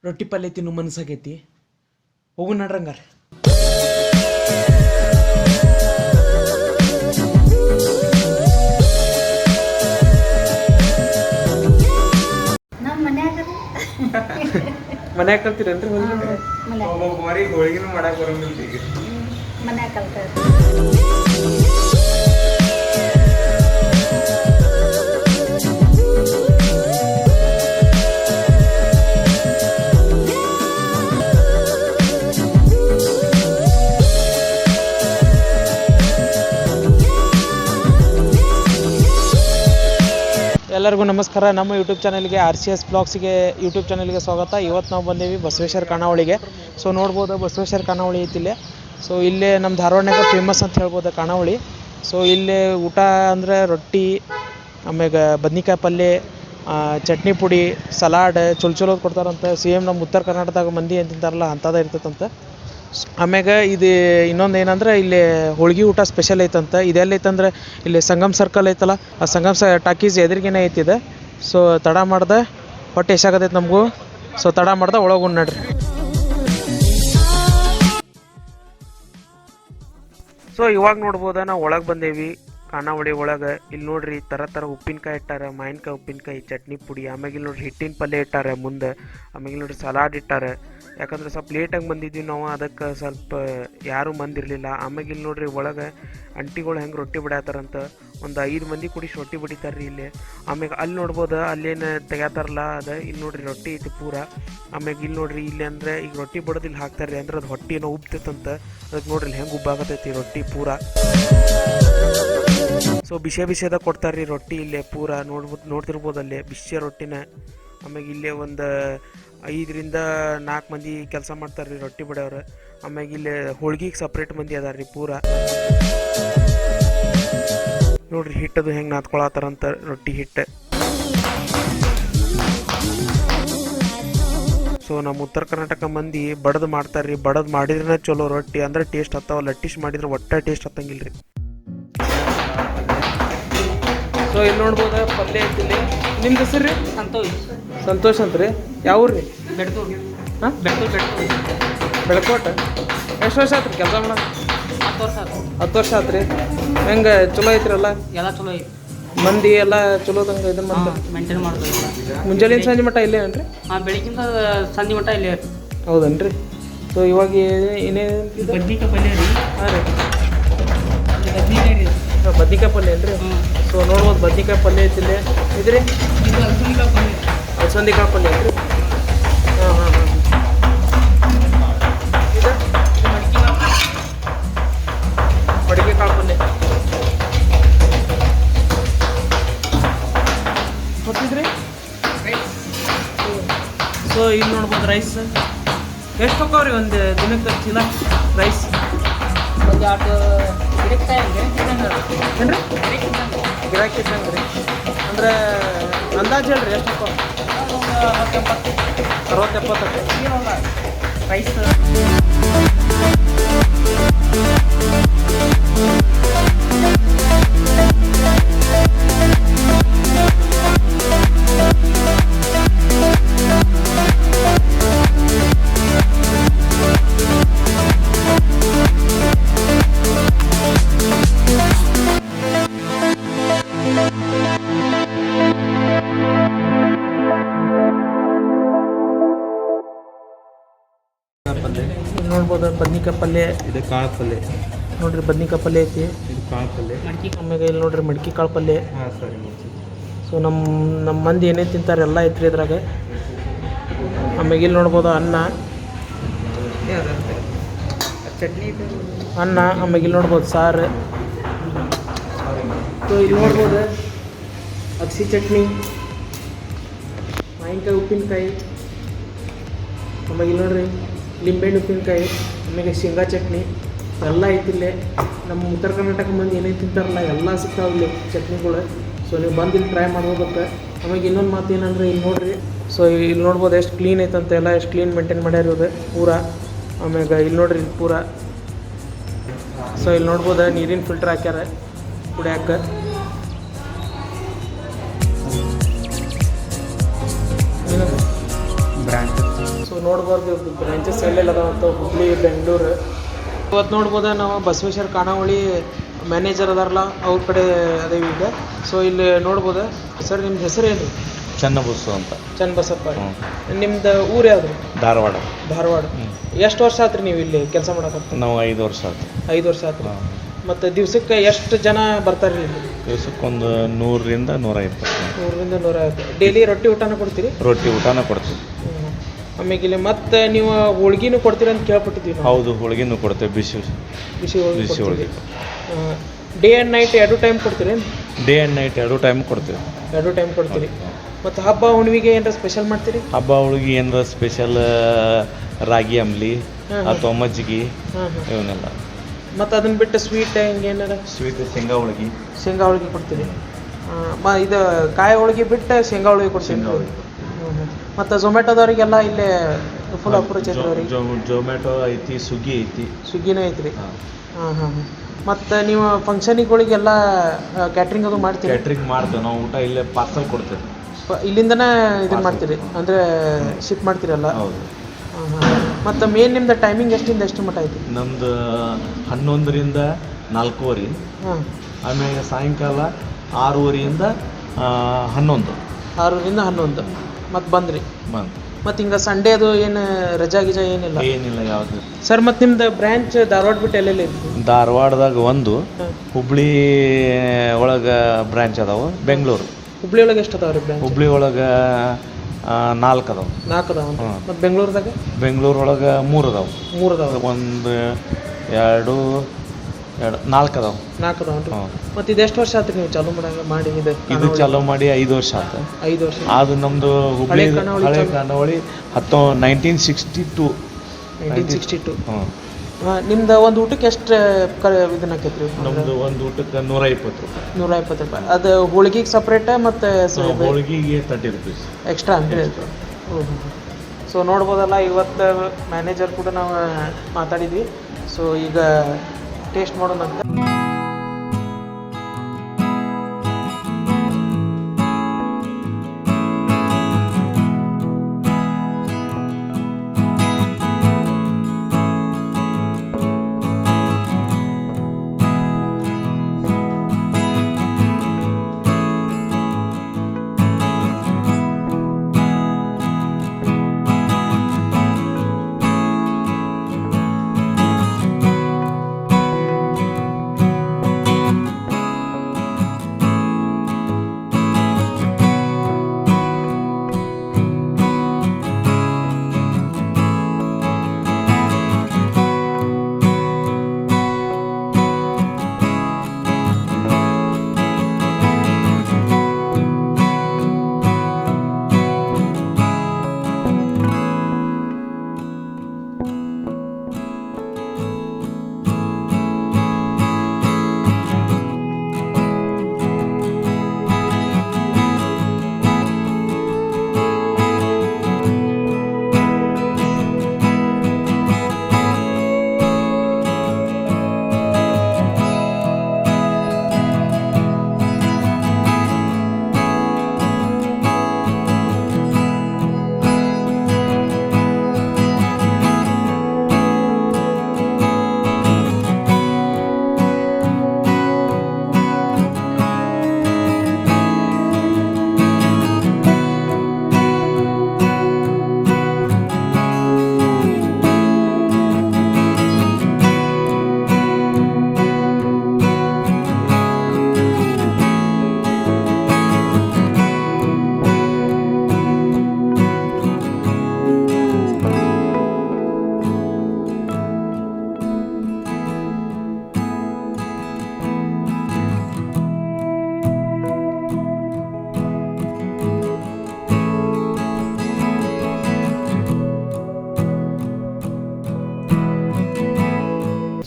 ರೊಟ್ಟಿ ಪಲ್ಯ ತಿನ್ನು ಮನಸ್ಸಾಗೈತಿ. ಹೋಗು ನಡ್ರಂಗಾರ. ಮನ್ಯಾಗ ಕಲ್ತೀರೇನ್ರಿ? ಹೋಳಿಗೆನೂ ಮಾಡಕ್ ಬರಂಗಿಲ್ಲ ಈಗ. ಮನ್ಯಾಗ ಕಲ್ತಾರೆ. ಎಲ್ಲರಿಗೂ ನಮಸ್ಕಾರ. ನಮ್ಮ ಯೂಟ್ಯೂಬ್ ಚಾನಲ್ಗೆ RCS ಬ್ಲಾಗ್ಸಿಗೆ ಯೂಟ್ಯೂಬ್ ಚಾನಲ್ಗೆ ಸ್ವಾಗತ. ಇವತ್ತು ನಾವು ಬಂದೇವಿ ಬಸವೇಶ್ವರ ಖಾನಾವಳಿಗೆ. ಸೊ ನೋಡ್ಬೋದು ಬಸವೇಶ್ವರ ಖಾನಾವಳಿ ಐತಿಲ್ಲೇ. ಸೊ ಇಲ್ಲೇ ನಮ್ಮ ಧಾರವಾಡನಾಗ ಫೇಮಸ್ ಅಂತ ಹೇಳ್ಬೋದು ಖಾನಾವಳಿ. ಸೊ ಇಲ್ಲೇ ಊಟ ಅಂದರೆ ರೊಟ್ಟಿ, ಆಮ್ಯಾಗ ಬದ್ನಿಕಾಯಿ ಪಲ್ಯ, ಚಟ್ನಿ ಪುಡಿ, ಸಲಾಡ್ ಚಲೋದು ಕೊಡ್ತಾರಂತ. ಸೇಮ್ ನಮ್ಮ ಉತ್ತರ ಕರ್ನಾಟಕದಾಗ ಮಂದಿ ಏನು ತಿಂತಾರಲ್ಲ ಅಂಥದ್ದು ಇರ್ತದಂತ. ಆಮ್ಯಾಗ ಇದು ಇನ್ನೊಂದು ಏನಂದ್ರೆ ಇಲ್ಲಿ ಹೋಳ್ಗೆ ಊಟ ಸ್ಪೆಷಲ್ ಐತಂತ. ಇದೆಲ್ಲ ಐತಂದ್ರೆ ಇಲ್ಲಿ ಸಂಗಮ್ ಸರ್ಕಲ್ ಐತಲ್ಲ, ಆ ಸಂಗಮ್ ಟಾಕೀಸ್ ಎದುರಿಗೇನೆ ಐತಿದೆ. ಸೊ ತಡ ಮಾಡ್ದೆ ಹೊಟ್ಟೆ ಎಸಾಗತೈತೆ ನಮಗೂ. ಸೊ ತಡ ಮಾಡ್ದೆ ಒಳಗೆ ನಡ್ರಿ. ಸೊ ಇವಾಗ ನೋಡ್ಬೋದ ನಾವು ಒಳಗೆ ಬಂದೇವಿ ಖಾನಾವಳಿ ಒಳಗೆ. ಇಲ್ಲಿ ನೋಡ್ರಿ ಥರ ಉಪ್ಪಿನಕಾಯಿ ಇಟ್ಟಾರ, ಮಾವಿನಕಾಯಿ ಉಪ್ಪಿನಕಾಯಿ, ಚಟ್ನಿ ಪುಡಿ. ಆಮ್ಯಾಗ ಇಲ್ಲಿ ನೋಡ್ರಿ ಹಿಟ್ಟಿನ ಪಲ್ಯ ಇಟ್ಟಾರ ಮುಂದೆ. ಆಮ್ಯಾಗ ಇಲ್ಲಿ ನೋಡ್ರಿ ಸಲಾಡ್ ಇಟ್ಟಾರ. ಯಾಕಂದ್ರೆ ಸ್ವಲ್ಪ ಲೇಟಾಗಿ ಬಂದಿದ್ವಿ ನಾವು, ಅದಕ್ಕೆ ಸ್ವಲ್ಪ ಯಾರೂ ಮಂದಿರಲಿಲ್ಲ. ಆಮ್ಯಾಗ ಇಲ್ಲಿ ನೋಡ್ರಿ ಒಳಗೆ ಅಂಟಿಗಳು ಹೆಂಗೆ ರೊಟ್ಟಿ ಬಿಡತ್ತಾರಂತ. ಒಂದು 5 ಮಂದಿ ಕೂಡಿ ರೊಟ್ಟಿ ಬಿಡಿತಾರೆ ರೀ ಇಲ್ಲಿ. ಆಮ್ಯಾಗ ಅಲ್ಲಿ ನೋಡ್ಬೋದು ಅಲ್ಲೇನು ತೆಗ್ಯಾತಾರಲ್ಲ ಅದು. ಇಲ್ಲಿ ನೋಡ್ರಿ ರೊಟ್ಟಿ ಐತಿ ಪೂರ. ಆಮ್ಯಾಗ ಇಲ್ಲಿ ನೋಡ್ರಿ ಇಲ್ಲಿ ಅಂದರೆ ಈಗ ರೊಟ್ಟಿ ಬಿಡೋದು ಇಲ್ಲಿ ಹಾಕ್ತಾರೆ ಅಂದ್ರೆ ಅದು ಹೊಟ್ಟೆ ಏನೋ ಉಬ್ತೈತಂತ. ಅದಕ್ಕೆ ನೋಡ್ರಿ ಇಲ್ಲಿ ಹೆಂಗೆ ಉಬ್ಬಾಗತೈತಿ ರೊಟ್ಟಿ ಪೂರ. ಸೊ ಬಿಸಿದಾಗ ಕೊಡ್ತಾರೆ ರೀ ರೊಟ್ಟಿ ಇಲ್ಲೇ ಪೂರ. ನೋಡ್ತಿರ್ಬೋದು ಅಲ್ಲೇ ಬಿಸಿ ರೊಟ್ಟಿನ. ಆಮ್ಯಾಗ ಇಲ್ಲೇ ಒಂದು 5ರಿಂದ 4 ಮಂದಿ ಕೆಲಸ ಮಾಡ್ತಾರೆ ರೀ ರೊಟ್ಟಿ ಬಿಡೋರು. ಆಮ್ಯಾಗ ಇಲ್ಲಿ ಹೋಳ್ಗಿಗೆ ಸಪ್ರೇಟ್ ಮಂದಿ ಅದಾರ ರೀ ಪೂರ. ನೋಡ್ರಿ ಹಿಟ್ಟದು ಹೆಂಗೆ ನಾದ್ಕೊಳತ್ತಾರಂತ ರೊಟ್ಟಿ ಹಿಟ್ಟು. ಸೊ ನಮ್ಮ ಉತ್ತರ ಕರ್ನಾಟಕ ಮಂದಿ ಬಡದು ಮಾಡ್ತಾರೆ ರೀ. ಬಡದು ಮಾಡಿದ್ರೆ ಚಲೋ ರೊಟ್ಟಿ ಅಂದ್ರೆ ಟೇಸ್ಟ್ ಹತ್ತಾವ. ಲಟ್ಟಿಸ್ ಮಾಡಿದ್ರೆ ಒಟ್ಟ ಟೇಸ್ಟ್ ಹತ್ತಂಗಿಲ್ಲ ರೀ. ಸೊ ಇಲ್ಲಿ ನೋಡ್ಬೋದು ಪಲ್ಯ ಐತಿಲ್ಲಿ. ನಿಮ್ದು ಹೆಸರು ರೀ? ಸಂತೋಷ್ ಅಂತ ರೀ. ಯಾವ ಊರು ರೀ? ಹಾಂ, ಬೆಳಕೋಟ. ಎಷ್ಟು ವರ್ಷ ಆಯ್ತು ರೀ ಕೆಲಸ ಮಾಡೋದು? 10 ವರ್ಷ ಆಯ್ತು ರೀ. ಹೆಂಗೆ ಚಲೋ ಐತ್ರಿಲ್ಲ? ಎಲ್ಲ ಚಲೋ ಐತಿ. ಮಂದಿ ಎಲ್ಲ ಚಲೋದಂಗೆ ಇದನ್ನ ಮಾಡ್ತಾರೆ, ಮೇಂಟೈನ್ ಮಾಡ್ತಾರೆ. ಮುಂಜಾನೆ ಸಂಜೆ ಮಟ್ಟ ಇಲ್ಲೇ ಏನ್ರಿ? ಬೆಳಗಿಂದ ಸಂಜೆ ಮಟ್ಟ ಇಲ್ಲೇ. ಹೌದನ್ರಿ. ಸೊ ಇವಾಗ ಏನೇ ಬದ್ನಿಕಾಯಿ ಪಲ್ಯ ರೀ. ಹಾಂ ರೀ, ಬದ್ನಿಕಾಯಿ ರೀ. ಬದ್ನಿಕಾಯಿ ಪಲ್ಯ ಏನ್ರಿ? ಸೊ ನೋಡ್ಬೋದು ಬದ್ನಿಕಾಯಿ ಪಲ್ಯ ಐತಿಲ್ಲೇ. ಇದ್ರಿ ಇದು ಅಲಸಂದಿಕಾಯಿ ಪಲ್ಯ. ಅಲಸಂದಿಕಾಯಿ ಪಲ್ಯ ಐತ್ರಿ. ಹಾಂ. ಇದು ಮಡಿಕೆ ಕಾಳು ಪಲ್ಯ ಗೊತ್ತಿದ್ರಿ? ಸೊ ಇಲ್ಲಿ ನೋಡ್ಬೋದು ರೈಸ್. ಎಷ್ಟು ಹೋಗ್ತಾವ್ರಿ ಒಂದು ದಿನಕ್ಕೆ ಚೀಲ ರೈಸ್? ಒಂದು 2 ಗಿಡಕ್ಕೆ ಏನ್ರಿ? ಗಿರಾಕಿ ಇದ್ದಂಗೆ ರೀ. ಅಂದ್ರೆ ಅಂದಾಜು ಹೇಳ್ರಿ ಎಷ್ಟು ಹೋಗ್ತಾವ? 60-70 ರೈಸ್. ನೋಡ್ಬೋದು ಬದ್ನಿಕಾಯಿ ಪಲ್ಯ. ಇದು ಕಾಳು ಪಲ್ಯ ನೋಡ್ರಿ ಬದ್ನಿಕಾಯಿ ಪಲ್ಯ ಐತಿ. ಇದು ಕಾಳು ಪಲ್ಯ. ಆಮ್ಯಾಗ ಇಲ್ಲಿ ನೋಡ್ರಿ ಮಡ್ಕಿ ಕಾಳು ಪಲ್ಯ. ಹಾಂ ಸರಿ. ಸೊ ನಮ್ಮ ಮಂದಿ ಏನೇನು ತಿಂತಾರೆ ಎಲ್ಲ ಐತ್ರಿ ಇದ್ರಾಗ. ಆಮ್ಯಾಗ ಇಲ್ಲಿ ನೋಡ್ಬೋದು ಅನ್ನ, ಚಟ್ನಿ ಅನ್ನ. ಆಮ್ಯಾಗ ಇಲ್ಲಿ ನೋಡ್ಬೋದು ಸಾರು. ಸೊ ಇಲ್ಲಿ ನೋಡ್ಬೋದು ಅಗಸಿ ಚಟ್ನಿ, ಮಾವಿನಕಾಯಿ ಉಪ್ಪಿನಕಾಯಿ. ಆಮ್ಯಾಗ ಇಲ್ಲಿ ನೋಡ್ರಿ ಲಿಂಬೆಹಣ್ಣು ಉಪ್ಪಿನಕಾಯಿ. ಆಮ್ಯಾಗ ಶೇಂಗಾ ಚಟ್ನಿ ಎಲ್ಲ ಐತಿಲ್ಲೇ. ನಮ್ಮ ಉತ್ತರ ಕರ್ನಾಟಕ ಮಂದಿ ಏನೇನು ತಿಂತಾರಲ್ಲ ಎಲ್ಲ ಸಿಗ್ತಾವಿಲ್ಲಿ ಚಟ್ನಿಗಳು. ಸೊ ನೀವು ಬಂದು ಇಲ್ಲಿ ಟ್ರೈ ಮಾಡ್ಬೋದಕ್ಕೆ. ಆಮ್ಯಾಗ ಇನ್ನೊಂದು ಮಾತು ಏನಂದ್ರೆ ಇಲ್ಲಿ ನೋಡ್ರಿ. ಸೊ ಇಲ್ಲಿ ನೋಡ್ಬೋದು ಎಷ್ಟು ಕ್ಲೀನ್ ಐತಂತ, ಎಲ್ಲ ಎಷ್ಟು ಕ್ಲೀನ್ ಮೇಂಟೈನ್ ಮಾಡ್ಯಾರ ಇವ್ರು ಪೂರ. ಆಮ್ಯಾಗ ಇಲ್ಲಿ ನೋಡ್ರಿ ಇಲ್ಲಿ ಪೂರ. ಸೊ ಇಲ್ಲಿ ನೋಡ್ಬೋದು ನೀರಿನ ಫಿಲ್ಟರ್ ಹಾಕ್ಯಾರ ಕುಡಿಯೋಕೆ. ಬ್ರ್ಯಾಂಡ್. ಸೊ ನೋಡ್ಬೋದು ಬ್ರಾಂಚಸ್ ಎಲ್ಲೆಲ್ಲ ಅದಾವಂತ ಹುಬ್ಳಿ ಬೆಂಗಳೂರು. ಇವತ್ತು ನೋಡ್ಬೋದ ನಾವು ಬಸವೇಶ್ವರ ಖಾನಾವಳಿ ಮ್ಯಾನೇಜರ್ ಅದಾರಲ್ಲ ಅವ್ರ ಕಡೆ ಅದೇವಿ ಈಗ. ಸೊ ಇಲ್ಲಿ ನೋಡ್ಬೋದ. ಸರ್ ನಿಮ್ದು ಹೆಸರು ಏನು? ಚನ್ನಬಸ್ಸು ಅಂತ. ಚನ್ನಬಸಪ್ಪ. ನಿಮ್ದು ಊರು ಯಾವುದು? ಧಾರವಾಡ. ಧಾರವಾಡ. ಎಷ್ಟು ವರ್ಷ ಆತ್ರಿ ನೀವು ಇಲ್ಲಿ ಕೆಲಸ ಮಾಡಕತ್ತ? ನಾವು 5 ವರ್ಷ ಆಯ್ತು. 5 ವರ್ಷ ಆತ್ರಿ. ಮತ್ತು ದಿವ್ಸಕ್ಕೆ ಎಷ್ಟು ಜನ ಬರ್ತಾರೆ ಇಲ್ಲಿ? ದಿವ್ಸಕ್ಕೊಂದು 100ರಿಂದ 150. 100ರಿಂದ 150. ಡೈಲಿ ರೊಟ್ಟಿ ಊಟನ ಕೊಡ್ತೀರಿ? ರೊಟ್ಟಿ ಊಟನ ಕೊಡ್ತೀವಿ. ಆಮೇಲೆ ಇಲ್ಲಿ ಮತ್ತೆ ನೀವು ಹೋಳ್ಗಿನೂ ಕೊಡ್ತೀರಿ ಅಂತ ಕೇಳ್ಪಟ್ಟಿದ್ದೀವಿ ನಾವು. ಹೌದು, ಹೋಳಿಗೆನೂ ಕೊಡ್ತೇವೆ. ಬಿಸಿ ಬಿಸಿ ಹೋಳಿಗೆ. ಡೇ ಆ್ಯಂಡ್ ನೈಟ್ 2 ಟೈಮ್ ಕೊಡ್ತೀರಿ? ಡೇ ಆ್ಯಂಡ್ ನೈಟ್ 2 ಟೈಮ್ ಕೊಡ್ತೀವಿ. 2 ಟೈಮ್ ಕೊಡ್ತೀರಿ. ಮತ್ತು ಹಬ್ಬ ಹುಣ್ಣಿಮೆಗೆ ಏನಾರ ಸ್ಪೆಷಲ್ ಮಾಡ್ತೀರಿ? ಹಬ್ಬ ಹುಡುಗಿ ಏನಾರ ಸ್ಪೆಷಲ್ ರಾಗಿ ಅಂಬ್ಲಿ ಅಥವಾ ಮಜ್ಜಿಗೆ ಇವನ್ನೆಲ್ಲ. ಮತ್ತು ಅದನ್ನ ಬಿಟ್ಟು ಸ್ವೀಟ್ ಹಿಂಗೇನಾರ? ಸ್ವೀಟ್ ಶೇಂಗಾ ಹೋಳಿಗೆ. ಶೇಂಗಾ ಹೋಳಿಗೆ ಕೊಡ್ತೀರಿ. ಇದು ಕಾಯಿ ಹೋಳಿಗೆ ಬಿಟ್ಟು ಶೇಂಗಾ ಹೋಳಿಗೆ ಕೊಡ್ತೀನಿ. ಮತ್ತು ಝೊಮ್ಯಾಟೋದವ್ರಿಗೆಲ್ಲ ಇಲ್ಲೇ ಫುಲ್ ಅಪ್ರೋಚ್ ಐತ್ರಿ. ಜೊಮ್ಯಾಟೊ ಐತಿ, ಸ್ವಿಗ್ಗಿ ಐತಿ. ಸ್ವಿಗ್ಗಿನೂ ಐತ್ರಿ. ಹಾಂ. ಮತ್ತು ನೀವು ಫಂಕ್ಷನಿಗಳಿಗೆಲ್ಲ ಕ್ಯಾಟ್ರಿಂಗ್ ಅದು ಮಾಡ್ತೀರಿ? ಕ್ಯಾಟ್ರಿಂಗ್ ಮಾಡ್ತೇವೆ ನಾವು. ಊಟ ಇಲ್ಲೇ ಪಾರ್ಸಲ್ ಕೊಡ್ತೇವೆ. ಇಲ್ಲಿಂದನೇ ಇದನ್ನು ಮಾಡ್ತೀರಿ ಅಂದರೆ ಶಿಪ್ ಮಾಡ್ತೀರಲ್ಲ? ಹೌದು. ಮತ್ತು ಮೇನ್ ನಿಮ್ದು ಟೈಮಿಂಗ್ ಎಷ್ಟಿಂದ ಎಷ್ಟು ಮಟ್ಟ ಐತಿ? ನಮ್ದು 11ರಿಂದ 4:30. ಹಾಂ. ಆಮೇಲೆ ಸಾಯಂಕಾಲ 6:30ಯಿಂದ 11. 6ರಿಂದ 11 ಮತ್ತು ಬಂದ್ರಿ. ಬಂದು ಮತ್ತು ಹಿಂಗೆ ಸಂಡೇ ಅದು ಏನು ರಜಾ ಗಿಜಾ ಏನಿಲ್ಲ? ಏನಿಲ್ಲ ಯಾವುದು. ಸರ್ ಮತ್ತು ನಿಮ್ದು ಬ್ರ್ಯಾಂಚ್ ಧಾರವಾಡ ಬಿಟ್ಟು ಎಲ್ಲೆಲ್ಲ ಐತಿ? ಧಾರವಾಡದಾಗ ಒಂದು, ಹುಬ್ಳಿ ಒಳಗೆ ಬ್ರ್ಯಾಂಚ್ ಅದಾವೆ. ಬೆಂಗಳೂರು. ಹುಬ್ಳಿ ಒಳಗೆ ಎಷ್ಟು ಅದಾವ ರೀ ಬ್ರ್ಯಾಂಚ್? ಹುಬ್ಳಿ ಒಳಗೆ 4 ಅದಾವೆ. 4 ಅದಾವ. ಮತ್ತು ಬೆಂಗಳೂರದಾಗ? ಬೆಂಗಳೂರು ಒಳಗೆ 3 ಅದಾವೆ. 3 ಅದಾವ. 1 2 4 ಅದಾವೆ. 4 ಅದಾವ. ಮತ್ತು ಇದು ಎಷ್ಟು ವರ್ಷ ಆಯ್ತು ನೀವು ಚಾಲೂ ಮಾಡಿ? ಇದು ಚಾಲೂ ಮಾಡಿ 5 ವರ್ಷ ಆಯ್ತು. 5 ವರ್ಷ. ಅದು ನಮ್ಮದು ಹುಬ್ಳಿ ಹಳೆ ಖಾನಾವಳಿ 1962. 1962. ನಿಮ್ದು ಒಂದು ಊಟಕ್ಕೆ ಎಷ್ಟು ಇದನ್ನ ಆಕೈತ್ರಿ? ನಮ್ಮದು ಒಂದು ಊಟಕ್ಕೆ 120 ರೂಪಾಯಿ. 120 ರೂಪಾಯಿ. ಅದು ಹೋಳಿಗೆಗೆ ಸಪ್ರೇಟ ಮತ್ತು ಹೋಳಿಗೆಗೆ 30 ರೂಪೀಸ್ ಎಕ್ಸ್ಟ್ರಾ ಅಂದರೆ? ಸೊ ನೋಡ್ಬೋದಲ್ಲ, ಇವತ್ತು ಮ್ಯಾನೇಜರ್ ಕೂಡ ನಾವು ಮಾತಾಡಿದ್ವಿ. ಸೊ ಈಗ ಟೇಸ್ಟ್ ಮಾಡೋಣ ಅಂತ.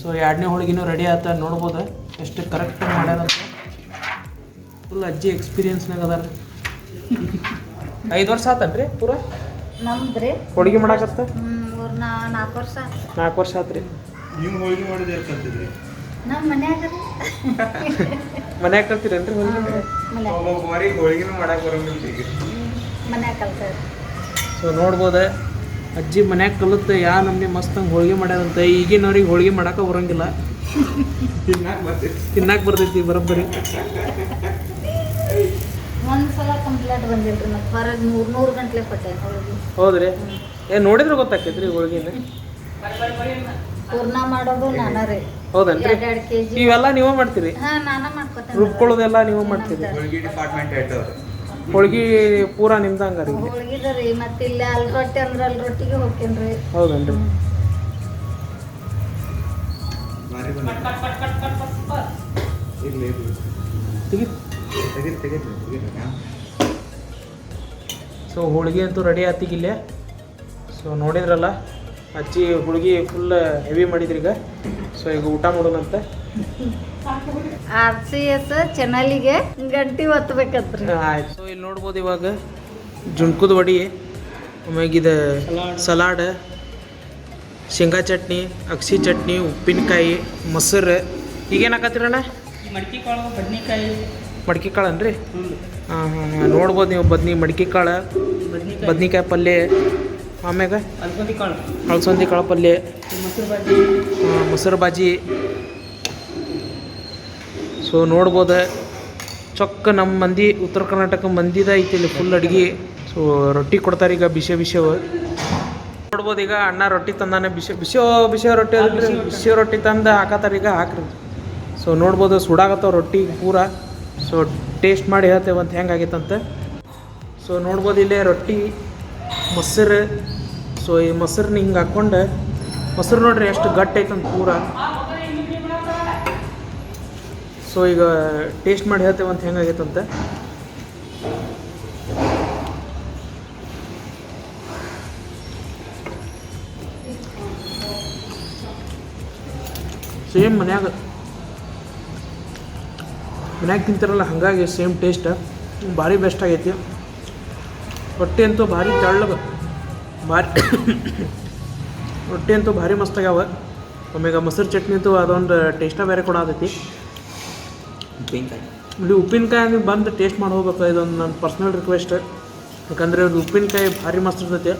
ಸೊ 2ನೇ ಹೋಳಿಗೆನೂ ರೆಡಿ ಆತ. ನೋಡ್ಬೋದು ಎಷ್ಟು ಕರೆಕ್ಟಾಗಿ ಮಾಡ್ಯಾರಂತ. ಫುಲ್ ಅಜ್ಜಿ ಎಕ್ಸ್ಪೀರಿಯನ್ಸ್ನಾಗ ಅದಾರ. 5 ವರ್ಷ ಆತನ್ರಿ ಪೂರ ನಮ್ದು ರೀ ಹೋಳಿಗೆ ಮಾಡಾಕತ್ತ? 4 ವರ್ಷ. 4 ವರ್ಷ ಆತ್ರಿ. ನೀವು ಹೋಳಿಗೆ ಮಾಡೋದು ಯಾಕೆ ಕಲ್ತಿದ್ರಿ? ನಮ್ಮ ಮನ್ಯಾಗ ರೀ. ಮನ್ಯಾಗ ಕಲ್ತಿರೇನ್ರಿ ಹೋಳಿಗೆ? ಮನ್ಯಾಗ ಹೋಳಿಗೆನೂ ಮಾಡಕ್ಕೆ ಬರೋಂಗಿಲ್ಲ ಈಗ. ಮನ್ಯಾಗ ಕಲ್ತೇವೆ. ಸೊ ನೋಡ್ಬೋದು ಅಜ್ಜಿ ಮನ್ಯಾಗ ಕಲಿತೆ ನಮ್ಗೆ ಮಸ್ತ್ ಹಂಗೆ ಹೋಳಿಗೆ ಮಾಡ್ಯಾರಂತ. ಈಗಿನವ್ರಿಗೆ ಹೋಳಿಗೆ ಮಾಡಕ್ಕೆ ಬರಂಗಿಲ್ಲ, ತಿನ್ನಕ್ಕೆ ಬರ್ತೈತಿ ಬರೋಬ್ಬರಿ. ಒಂದ್ಸಲ ಕಂಪ್ಲೇಂಟ್ ಬಂದಿಲ್ರಿ ಮತ್ತೆ ಹೊರಗೆ 300 ಗಂಟ್ಲೆ ಕೊಟ್ಟೆ ಹೋಳಿಗೆ. ಹೌದ್ರಿ, ನೋಡಿದ್ರೆ ಗೊತ್ತಾಕೈತ್ರಿ ಹೋಳಿಗೆನ. ಪೂರ್ಣ ಮಾಡೋದು ನಾನ ರೀ. ಹೌದನ್ರಿ, 2 kg. ಇವೆಲ್ಲ ನೀವೇ ಮಾಡ್ತೀರಿ? ನಾನ ಮಾಡ್ಕೊತೇನೆ. ರುಬ್ಕೊಳ್ಳೋದೆಲ್ಲ ನೀವೇ ಮಾಡ್ತೀರಿ? ಹೋಳಿಗೆ ಡಿಪಾರ್ಟ್ಮೆಂಟ್ ಐತವ್ರಿ. ಹೋಳಿಗೆ ಪೂರಾ ನಿಮ್ದು ಹಂಗಾರಿ? ಹೋಳಿಗೆದ ರೀ, ಮತ್ತೆ ಇಲ್ಲಿ ಅಲ್ಲಿ ರೊಟ್ಟಿ ಅಂದ್ರೆ ಅಲ್ಲಿ ರೊಟ್ಟಿಗೆ ಹೋಗ್ತೇನ್ರಿ. ಹೌದನ್ರಿ. ಸೊ ಹೋಳಿಗೆ ಅಂತೂ ರೆಡಿ ಆತಿಗಿಲ್ಲೇ. ಸೊ ನೋಡಿದ್ರಲ್ಲ, ಅಜ್ಜಿ ಹೋಳಿಗೆ ಫುಲ್ ಹೆವಿ ಮಾಡಿದ್ರಿ ಈಗ. ಸೊ ಈಗ ಊಟ ಮಾಡೋಣಂತ. RCS ಚಾನಲಿಗೆ ಗಂಟಿ ಒತ್ತಬೇಕಂತ್ರಿ. ಆಯ್ತು. ಸೊ ಇಲ್ಲಿ ನೋಡ್ಬೋದು ಇವಾಗ ಜುಣ್ಕದ ವಡಿ, ಆಮ್ಯಾಗ ಇದು ಸಲಾಡ್, ಶೇಂಗಾ ಚಟ್ನಿ, ಅಗಸಿ ಚಟ್ನಿ, ಉಪ್ಪಿನಕಾಯಿ, ಮೊಸರು. ಈಗೇನು ಹಾಕತ್ತೀರಣ್ಣ? ಮಡಿಕೆ ಕಾಳು, ಬದ್ನಿಕಾಯಿ. ಮಡಿಕೆ ಕಾಳು ಅನ್ರಿ? ಹಾಂ ಹಾಂ ಹಾಂ, ನೋಡ್ಬೋದು ನೀವು. ಮಡಿಕೆ ಕಾಳು, ಬದ್ನಿಕಾಯಿ ಪಲ್ಯ, ಆಮ್ಯಾಗ ಅಲ್ಸಂದಿ ಕಾಳು, ಅಲಸಂದಿ ಕಾಳು ಪಲ್ಯ, ಮೊಸರು ಬಾಜಿ. ಮೊಸರು ಬಾಜಿ. ಸೊ ನೋಡ್ಬೋದು ಚೊಕ್ಕ ನಮ್ಮ ಮಂದಿ, ಉತ್ತರ ಕರ್ನಾಟಕ ಮಂದಿದ ಐತಿ ಇಲ್ಲಿ ಫುಲ್ ಅಡ್ಗೆ. ಸೊ ರೊಟ್ಟಿ ಕೊಡ್ತಾರೆ ಈಗ ಬಿಸಿ ಬಿಸಿಯವು. ನೋಡ್ಬೋದು ಈಗ ಅಣ್ಣ ರೊಟ್ಟಿ ತಂದಾನೆ, ಬಿಸಿ ರೊಟ್ಟಿ ಅದ್ರಿ. ಬಿಸಿ ರೊಟ್ಟಿ ತಂದು ಹಾಕತ್ತಾರೆ ಈಗ, ಹಾಕ್ರಿ. ಸೊ ನೋಡ್ಬೋದು ಸುಡಾಗತ್ತವ ರೊಟ್ಟಿ ಪೂರ. ಸೊ ಟೇಸ್ಟ್ ಮಾಡಿ ಹೇಳ್ತೇವೆ ಅಂತ ಹೆಂಗಾಗೈತಂತ. ಸೊ ನೋಡ್ಬೋದು ಇಲ್ಲೇ ರೊಟ್ಟಿ, ಮೊಸರು. ಸೊ ಈ ಮೊಸರನ್ನ ಹಿಂಗೆ ಹಾಕ್ಕೊಂಡು, ಮೊಸರು ನೋಡ್ರಿ ಎಷ್ಟು ಗಟ್ಟಿ ಐತಂತ ಪೂರ. ಸೊ ಈಗ ಟೇಸ್ಟ್ ಮಾಡಿ ಹೇಳ್ತೇವೆ ಅಂತ ಹೆಂಗಾಗೈತಂತ. ಸೇಮ್ ಮನ್ಯಾಗ ತಿಂತಾರಲ್ಲ ಹಾಗಾಗಿ ಸೇಮ್ ಟೇಸ್ಟ್, ಭಾರಿ ಬೆಸ್ಟ್ ಆಗೈತಿ. ರೊಟ್ಟಿ ಅಂತೂ ಭಾರಿ ತೆಳ್ಳಗೆ, ರೊಟ್ಟಿ ಅಂತೂ ಭಾರಿ ಮಸ್ತ್ ಆಗ್ಯಾವ. ಆಮ್ಯಾಗ ಮೊಸರು ಚಟ್ನಿ ಅಂತೂ ಅದೊಂದು ಟೇಸ್ಟ ಬೇರೆ ಕೊಡತೈತಿ. ಇಲ್ಲಿ ಉಪ್ಪಿನಕಾಯಿ ಅಂದ್ರೆ ಬಂದು ಟೇಸ್ಟ್ ಮಾಡಿ ಹೋಗ್ಬೇಕು, ಇದೊಂದು ನನ್ನ ಪರ್ಸ್ನಲ್ ರಿಕ್ವೆಸ್ಟ್. ಯಾಕಂದರೆ ಅದು ಉಪ್ಪಿನಕಾಯಿ ಭಾರಿ ಮಸ್ತ್ ಇರ್ತೈತಿ.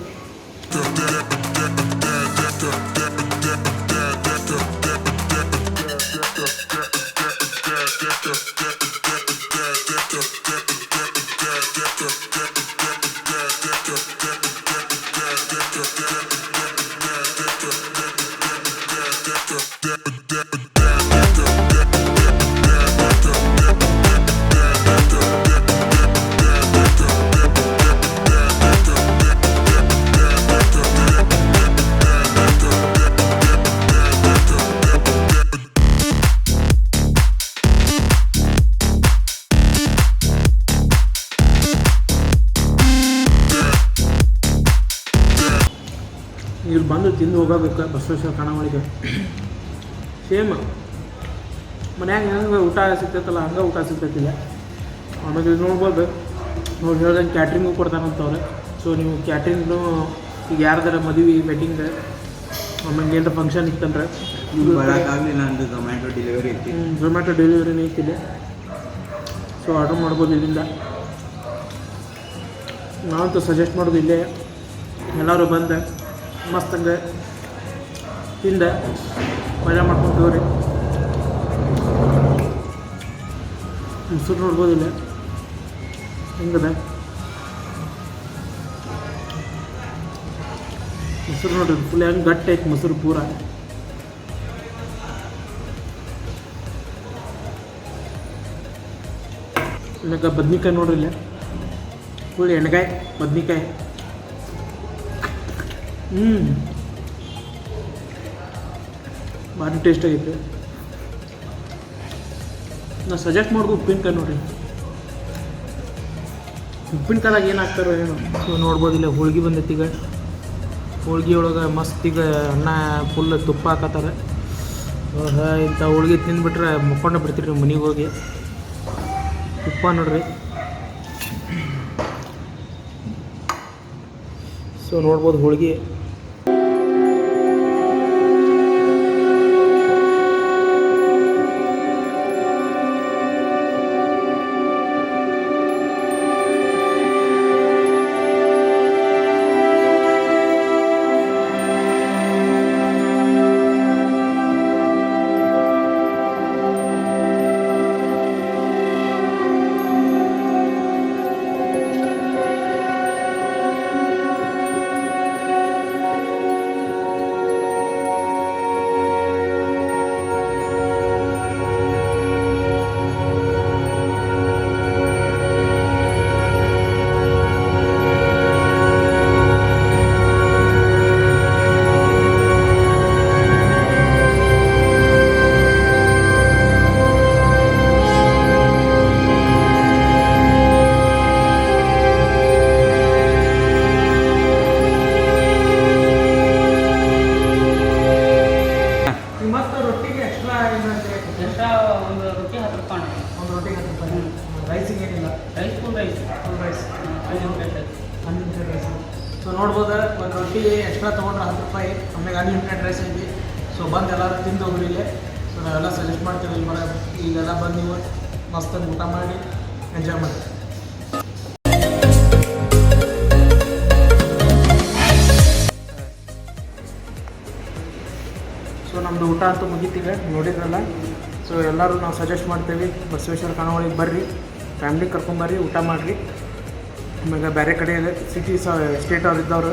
ಇಲ್ಲಿ ಬಂದು ತಿಂದು ಹೋಗಬೇಕು ಬಸವೇಶ್ವರ ಖಾನಾವಳಿಗೆ. ಸೇಮ್ ಮನ್ಯಾಗ ಹೆಂಗೆ ಊಟ ಸಿಗ್ತೈತಲ್ಲ ಹಂಗೆ ಊಟ ಸಿಗ್ತೈತಿಲ್ಲ. ಆಮೇಲೆ ಇದು ನೋಡ್ಬೋದು, ನೋಡಿ ಹೇಳ್ದಂಗೆ ಕ್ಯಾಟ್ರಿಂಗು ಕೊಡ್ತಾರಂತವ್ರೆ. ಸೊ ನೀವು ಕ್ಯಾಟ್ರಿಂಗ್ನು ಈಗ ಯಾರ್ದಾರ ಮದುವೆ, ವೆಡ್ಡಿಂಗ್, ಆಮೇಲೆ ಏನಾರ ಫಂಕ್ಷನ್ ಇತ್ತಂದ್ರೆ ಬರೋಕ್ಕಾಗಲಿಲ್ಲ ಅಂದ್ರೆ ಝೊಮ್ಯಾಟೊ ಡೆಲಿವರಿ ಐತಿ. ಝೊಮ್ಯಾಟೊ ಡೆಲಿವರಿನೇ ಐತಿಲ್ಲ. ಸೊ ಆರ್ಡ್ರ್ ಮಾಡ್ಬೋದು ಇಲ್ಲಿಂದ. ನಾವಂತೂ ಸಜೆಸ್ಟ್ ಮಾಡೋದು ಇಲ್ಲೇ ಎಲ್ಲರೂ ಬಂದು ಮಸ್ತಂಗೆ ತಿಂದ ಮಜಾ ಮಾಡ್ಕೊಂತೀವ್ರಿ. ಮೊಸರು ನೋಡ್ಬೋದಿಲ್ಲ ಹೆಂಗದ ಮೊಸರು ನೋಡ್ರಿ, ಫುಲ್ ಹೆಂಗೆ ಗಟ್ಟಿ ಐತಿ ಮೊಸರು ಪೂರ. ಇನ್ನಾಗ ಬದ್ನಿಕಾಯಿ ನೋಡ್ರಿ, ಇಲ್ಲ ಫುಲ್ ಎಣ್ಣೆಕಾಯಿ ಬದ್ನಿಕಾಯಿ. ಭಾರಿ ಟೇಸ್ಟ್ ಆಗೈತೆ. ನಾ ಸಜೆಸ್ಟ್ ಮಾಡೋದು ಉಪ್ಪಿನಕಾಯಿ ನೋಡ್ರಿ. ಉಪ್ಪಿನಕಾಯಿದಾಗ ಏನು ಹಾಕ್ತಾರೋ ಏನು. ಸೊ ನೋಡ್ಬೋದು ಇಲ್ಲ ಹೋಳ್ಗೆ ಬಂದೈತಿ ಈಗ. ಹೋಳ್ಗೆ ಒಳಗೆ ಮಸ್ತ್ ಈಗ ಅನ್ನ ಫುಲ್ ತುಪ್ಪ ಹಾಕತ್ತಾರೆ. ಇಂಥ ಹೋಳ್ಗೆ ತಿಂದುಬಿಟ್ರೆ ಮುಕ್ಕೊಂಡು ಬಿಡ್ತೀರಿ ನೀವು ಮನೆಗೆ ಹೋಗಿ. ತುಪ್ಪ ನೋಡ್ರಿ. ಸೊ ನೋಡ್ಬೋದು ಹೋಳ್ಗೆ. ರೋಟಿ ಎಕ್ಸ್ಟ್ರಾ ತೊಗೊಂಡ್ರೆ 10 ರೂಪಾಯಿ, ಆಮೇಲೆ ಅನ್ಲಿಮಿಟೆಡ್ ರೈಸ್ ಐತಿ. ಸೊ ಬಂದು ಎಲ್ಲರೂ ತಿಂದು ಹೋಗ್ರಿ ಇಲ್ಲೇ. ಸೊ ನಾವೆಲ್ಲ ಸಜೆಸ್ಟ್ ಮಾಡ್ತೀವಿ ಇಲ್ಲಿ ಬರೋ, ಇಲ್ಲೆಲ್ಲ ಬಂದು ನೀವು ಮಸ್ತಾಗಿ ಊಟ ಮಾಡಿ ಎಂಜಾಯ್ ಮಾಡಿ. ಸೊ ನಮ್ಮದು ಊಟ ಅಂತೂ ಮುಗೀತಿವೆ, ನೋಡಿದ್ರಲ್ಲ. ಸೊ ಎಲ್ಲರೂ ನಾವು ಸಜೆಸ್ಟ್ ಮಾಡ್ತೀವಿ, ಬಸವೇಶ್ವರ ಖಾನಾವಳಿಗೆ ಬರ್ರಿ, ಫ್ಯಾಮ್ಲಿ ಕರ್ಕೊಂಬರ್ರಿ, ಊಟ ಮಾಡಿರಿ. ಆಮೇಲೆ ಬೇರೆ ಕಡೆ ಸಿಟಿ ಸ್ಟೇಟ್ ಅವ್ರು ಇದ್ದವರು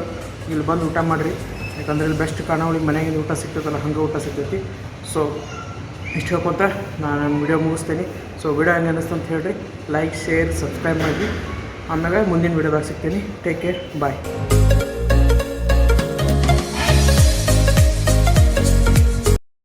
ಇಲ್ಲಿ ಬಂದು ಊಟ ಮಾಡಿರಿ. ಯಾಕಂದ್ರೆ ಇಲ್ಲಿ ಬೆಸ್ಟ್ ಖಾನಾವಳಿಗೆ ಮನೆಗೆ ಊಟ ಸಿಗ್ತೈತಲ್ಲ, ಹಂಗೆ ಊಟ ಸಿಗ್ತೈತಿ. ಸೊ ಇಷ್ಟು ಹೇಳ್ಕೊತ ನಾನು ನನ್ನ ವಿಡಿಯೋ ಮುಗಿಸ್ತೀನಿ. ಸೊ ವಿಡಿಯೋ ಹೆಂಗೆ ಅನ್ನಿಸ್ತು ಅಂತ ಹೇಳ್ರಿ, ಲೈಕ್, ಶೇರ್, ಸಬ್ಸ್ಕ್ರೈಬ್ ಮಾಡಿ. ಆಮೇಲೆ ಮುಂದಿನ ವಿಡಿಯೋದಾಗ ಸಿಗ್ತೀನಿ. ಟೇಕ್ ಕೇರ್, ಬಾಯ್.